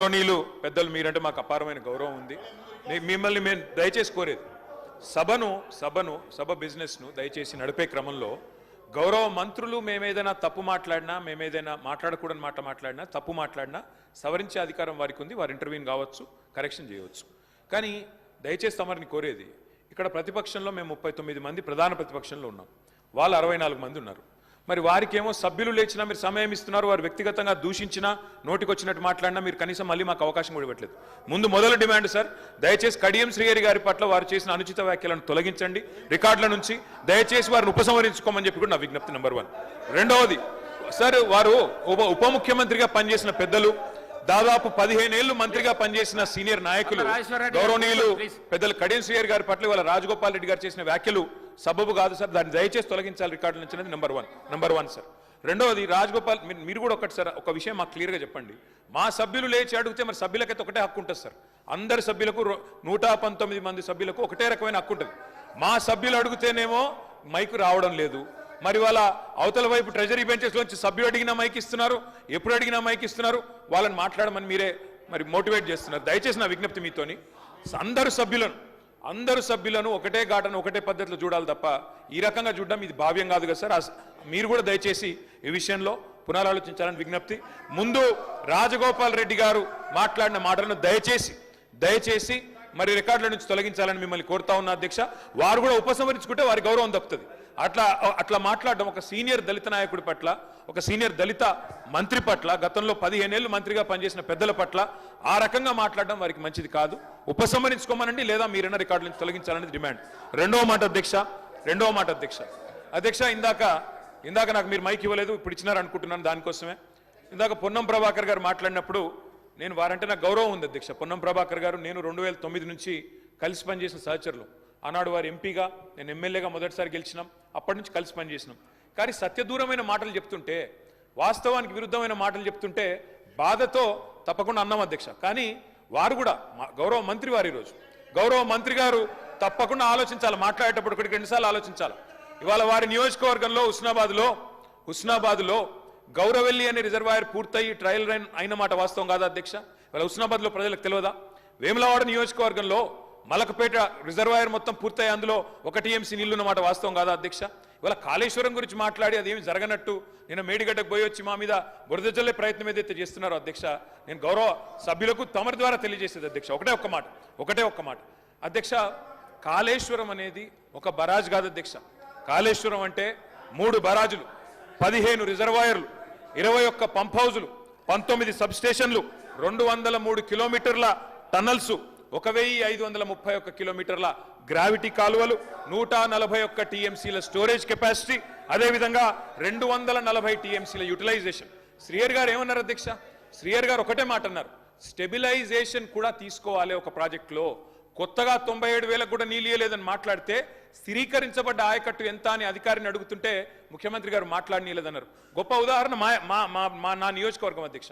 గౌరవనీయులు పెద్దలు మీరంటే మాకు అపారమైన గౌరవం ఉంది. మిమ్మల్ని మేము దయచేసి కోరేది సభ బిజినెస్ను దయచేసి నడిపే క్రమంలో గౌరవ మంత్రులు మేమేదైనా తప్పు మాట్లాడినా మేమేదైనా మాట్లాడకూడని మాట మాట్లాడినా తప్పు మాట్లాడినా సవరించే అధికారం వారికి ఉంది. వారు ఇంటర్వ్యూన్ కావచ్చు, కరెక్షన్ చేయవచ్చు. కానీ దయచేసి తమరిని కోరేది, ఇక్కడ ప్రతిపక్షంలో మేము 39 మంది ప్రధాన ప్రతిపక్షంలో ఉన్నాం, వాళ్ళు 64 మంది ఉన్నారు. మరి వారికేమో సభ్యులు లేచినా మీరు సమయం ఇస్తున్నారు, వారు వ్యక్తిగతంగా దూషించినా నోటికొచ్చినట్టు మాట్లాడినా మీరు కనీసం మళ్ళీ మాకు అవకాశం కూడా ఇవ్వట్లేదు. మొదల డిమాండ్ సార్, దయచేసి కడియం శ్రీహరి గారి పట్ల వారు చేసిన అనుచిత వ్యాఖ్యలను తొలగించండి రికార్డుల నుంచి, దయచేసి వారిని ఉపసంహరించుకోమని చెప్పి కూడా నా విజ్ఞప్తి నెంబర్ 1. రెండవది సార్, వారు ఉప ముఖ్యమంత్రిగా పనిచేసిన పెద్దలు, దాదాపు 15 ఏళ్లు మంత్రిగా పనిచేసిన సీనియర్ నాయకులు గౌరవనీయులు పెద్దలు కడియం శ్రీహరి గారి పట్ల వాళ్ళ రాజగోపాల్ రెడ్డి గారు చేసిన వ్యాఖ్యలు సబబు కాదు సార్, దాన్ని దయచేసి తొలగించాలి రికార్డుల నుంచి అనేది నెంబర్ వన్ సార్. రెండవది రాజగోపాల్, మీరు కూడా ఒకటి సార్ ఒక విషయం మాకు క్లియర్గా చెప్పండి. మా సభ్యులు లేచి అడిగితే మరి సభ్యులకైతే ఒకటే హక్కు ఉంటుంది సార్, అందరి సభ్యులకు 119 మంది సభ్యులకు ఒకటే రకమైన హక్కు ఉంటుంది. మా సభ్యులు అడిగితేనేమో మైకు రావడం లేదు, మరి వాళ్ళ అవతల వైపు ట్రెజరీ బెంచెస్ లోంచి సభ్యులు అడిగినా మైక్ ఇస్తున్నారు, ఎప్పుడు అడిగినా మైక్ ఇస్తున్నారు, వాళ్ళని మాట్లాడమని మీరే మరి మోటివేట్ చేస్తున్నారు. దయచేసి నా విజ్ఞప్తి మీతోని, అందరు సభ్యులను ఒకటే ఘాటను ఒకటే పద్ధతిలో చూడాలి తప్ప ఈ రకంగా చూడడం ఇది భావ్యం కాదు కదా సార్. మీరు కూడా దయచేసి ఈ విషయంలో పునరాలోచించాలని విజ్ఞప్తి. ముందు రాజగోపాల్ రెడ్డి గారు మాట్లాడిన మాటలను దయచేసి మరి రికార్డుల నుంచి తొలగించాలని మిమ్మల్ని కోరుతా ఉన్న అధ్యక్ష. వారు కూడా ఉపసంహరించుకుంటే వారి గౌరవం దక్కుతుంది. అట్లా మాట్లాడడం ఒక సీనియర్ దళిత నాయకుడి పట్ల, ఒక సీనియర్ దళిత మంత్రి పట్ల, గతంలో 15 ఏళ్లు మంత్రిగా పనిచేసిన పెద్దల పట్ల ఆ రకంగా మాట్లాడడం వారికి మంచిది కాదు. ఉపసంహరించుకోమనండి, లేదా మీరైనా రికార్డుల నుంచి తొలగించాలనేది డిమాండ్. రెండవ మాట అధ్యక్ష, ఇందాక నాకు మీరు మైక్ ఇవ్వలేదు, ఇప్పుడు ఇచ్చినారు అనుకుంటున్నాను. దానికోసమే ఇందాక పొన్నం ప్రభాకర్ గారు మాట్లాడినప్పుడు నేను వారంటే నాకు గౌరవం ఉంది అధ్యక్ష. పొన్నం ప్రభాకర్ గారు నేను 2009 నుంచి కలిసి పనిచేసిన సహచరులు. ఆనాడు వారు ఎంపీగా, నేను ఎమ్మెల్యేగా మొదటిసారి గెలిచినాం, అప్పటి నుంచి కలిసి పనిచేసినాం. కానీ సత్యదూరమైన మాటలు చెప్తుంటే, వాస్తవానికి విరుద్ధమైన మాటలు చెప్తుంటే బాధతో తప్పకుండా అన్నాం అధ్యక్ష. కానీ వారు కూడా గౌరవ మంత్రి వారు, ఈరోజు గౌరవ మంత్రి గారు తప్పకుండా ఆలోచించాలి, మాట్లాడేటప్పుడు ఒకటికి 2 సార్లు ఆలోచించాలి. ఇవాళ వారి నియోజకవర్గంలో హుస్నాబాద్లో గౌరవెల్లి అనే రిజర్వాయర్ పూర్తయి ట్రయల్ రన్ అయిన మాట వాస్తవం కాదా అధ్యక్ష? ఇవాళ హుస్నాబాద్లో ప్రజలకు తెలియదా? వేములవాడ నియోజకవర్గంలో మలకపేట రిజర్వాయర్ మొత్తం పూర్తయి అందులో 1 TMC నీళ్లున్న మాట వాస్తవం కాదా అధ్యక్ష? ఇవాళ కాళేశ్వరం గురించి మాట్లాడి అదేమి జరగనట్టు నేను మేడిగడ్డకు పోయి వచ్చి మా మీద బురద జల్లే ప్రయత్నం ఏదైతే చేస్తున్నారో అధ్యక్ష, నేను గౌరవ సభ్యులకు తమరి ద్వారా తెలియజేసేది అధ్యక్ష ఒకటే ఒక్క మాట అధ్యక్ష. కాళేశ్వరం అనేది ఒక బరాజ్ కాదు అధ్యక్ష. కాళేశ్వరం అంటే 3 బరాజులు, 15 రిజర్వాయర్లు, 21 పంప్ హౌజులు, 19 సబ్ స్టేషన్లు, 203 కిలోమీటర్ల టన్నల్స్, 1531 కిలోమీటర్ల గ్రావిటీ కాలువలు, 141 TMCల స్టోరేజ్ కెపాసిటీ, అదేవిధంగా 240 TMCల యూటిలైజేషన్. శ్రీహరి గారు ఏమన్నారు అధ్యక్ష? శ్రీహరి గారు ఒకటే మాట అన్నారు, స్టెబిలైజేషన్ కూడా తీసుకోవాలి ఒక ప్రాజెక్టులో. కొత్తగా 97,000 కూడా నీళ్ళు ఇయ్యలేదని మాట్లాడితే స్థిరీకరించబడ్డ ఆయకట్టు ఎంత అని అధికారిని అడుగుతుంటే ముఖ్యమంత్రి గారు మాట్లాడనీయలేదన్నారు. గొప్ప ఉదాహరణ నా నియోజకవర్గం అధ్యక్ష.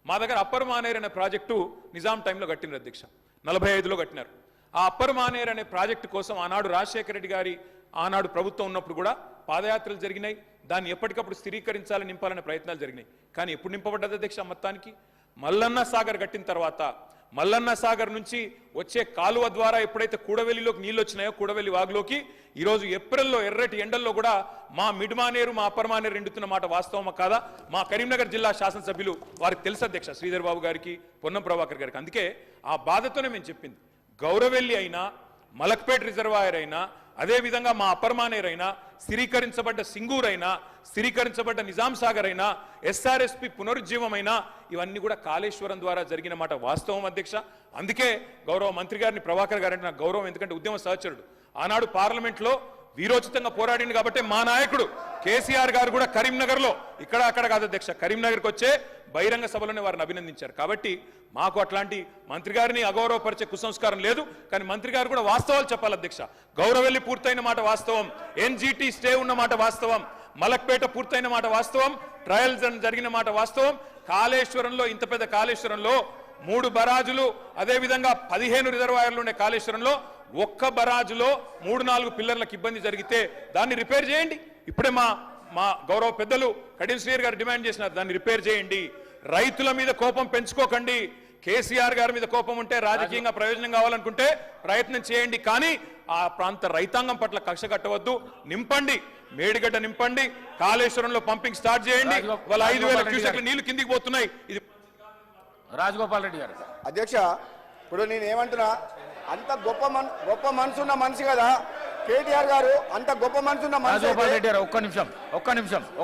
మా దగ్గర అప్పర్ మానేర్ అనే ప్రాజెక్టు నిజాం టైంలో కట్టినారు అధ్యక్ష, 45లో కట్టినారు. ఆ అప్పర్ మానేర్ అనే ప్రాజెక్టు కోసం ఆనాడు రాజశేఖర రెడ్డి గారి ఆనాడు ప్రభుత్వం ఉన్నప్పుడు కూడా పాదయాత్రలు జరిగినాయి. దాన్ని ఎప్పటికప్పుడు స్థిరీకరించాలని నింపాలనే ప్రయత్నాలు జరిగినాయి. కానీ ఎప్పుడు నింపబడ్డది అధ్యక్ష? మొత్తానికి మల్లన్న సాగర్ కట్టిన తర్వాత మల్లన్న సాగర్ నుంచి వచ్చే కాలువ ద్వారా ఎప్పుడైతే కూడవెల్లిలోకి నీళ్ళు వచ్చినాయో, కూడవెల్లి వాగులోకి ఈరోజు ఏప్రిల్లో ఎర్రటి ఎండల్లో కూడా మా మిడ్ మానేరు, మా అప్పర్ మానేరు ఎండుతున్న మాట వాస్తవమా కాదా? మా కరీంనగర్ జిల్లా శాసనసభ్యులు వారికి తెలుసు అధ్యక్ష, శ్రీధర్ బాబు గారికి, పొన్నం ప్రభాకర్ గారికి. అందుకే ఆ బాధతోనే మేము చెప్పింది, గౌరవెల్లి అయినా, మలక్పేట రిజర్వాయర్ అయినా, అదేవిధంగా మా అప్పర్ మానేర్ అయినా, స్థిరీకరించబడ్డ సింగూర్ అయినా, స్థిరీకరించబడ్డ నిజాం సాగర్ అయినా, SRSP పునరుజ్జీవమైనా, ఇవన్నీ కూడా కాళేశ్వరం ద్వారా జరిగిన మాట వాస్తవం అధ్యక్ష. అందుకే గౌరవ మంత్రి గారిని, ప్రభాకర్ గారంటే నాకు గౌరవం, ఎందుకంటే ఉద్యమ సహచరుడు. ఆనాడు పార్లమెంట్లో వీరోచితంగా పోరాడింది కాబట్టి మా నాయకుడు కేసీఆర్ గారు కూడా కరీంనగర్లో, ఇక్కడ అక్కడ కాదు అధ్యక్ష, కరీంనగర్కి వచ్చే బహిరంగ సభలోనే వారిని అభినందించారు. కాబట్టి మాకు అట్లాంటి మంత్రి గారిని అగౌరవపరిచే కుసంస్కారం లేదు. కానీ మంత్రి గారు కూడా వాస్తవాలు చెప్పాలి అధ్యక్ష. గౌరవెల్లి పూర్తయిన మాట వాస్తవం, NGT స్టే ఉన్న మాట వాస్తవం, మలక్పేట పూర్తయిన మాట వాస్తవం, ట్రయల్స్ జరిగిన మాట వాస్తవం. కాళేశ్వరంలో, ఇంత పెద్ద కాళేశ్వరంలో 3 బరాజులు, అదేవిధంగా 15 రిజర్వాయర్లు ఉండే కాళేశ్వరంలో ఒక్క బరాజులో 3-4 పిల్లర్లకు ఇబ్బంది జరిగితే దాన్ని రిపేర్ చేయండి. ఇప్పుడే మా గౌరవ పెద్దలు కడియం శ్రీహరి గారు డిమాండ్ చేసినారు, దాన్ని రిపేర్ చేయండి. రైతుల మీద కోపం పెంచుకోకండి. కేసీఆర్ గారి మీద కోపం ఉంటే రాజకీయంగా ప్రయోజనం కావాలనుకుంటే ప్రయత్నం చేయండి, కానీ ఆ ప్రాంత రైతాంగం పట్ల కక్ష కట్టవద్దు. నింపండి, మేడిగడ్డ నింపండి, కాళేశ్వరంలో పంపింగ్ స్టార్ట్ చేయండి. వాళ్ళ 5,000 క్యూసెక్ల నీళ్లు కిందికి పోతున్నాయి. ఇది రాజగోపాల్ రెడ్డి గారు. అధ్యక్ష, ఇప్పుడు నేను ఏమంటున్నా, అంత గొప్ప మనసున్న మనిషి కదా కేటీఆర్ గారు, అంత గొప్ప మనసున్న మనిషి. రాజగోపాల్ రెడ్డి గారు ఒక్క నిమిషం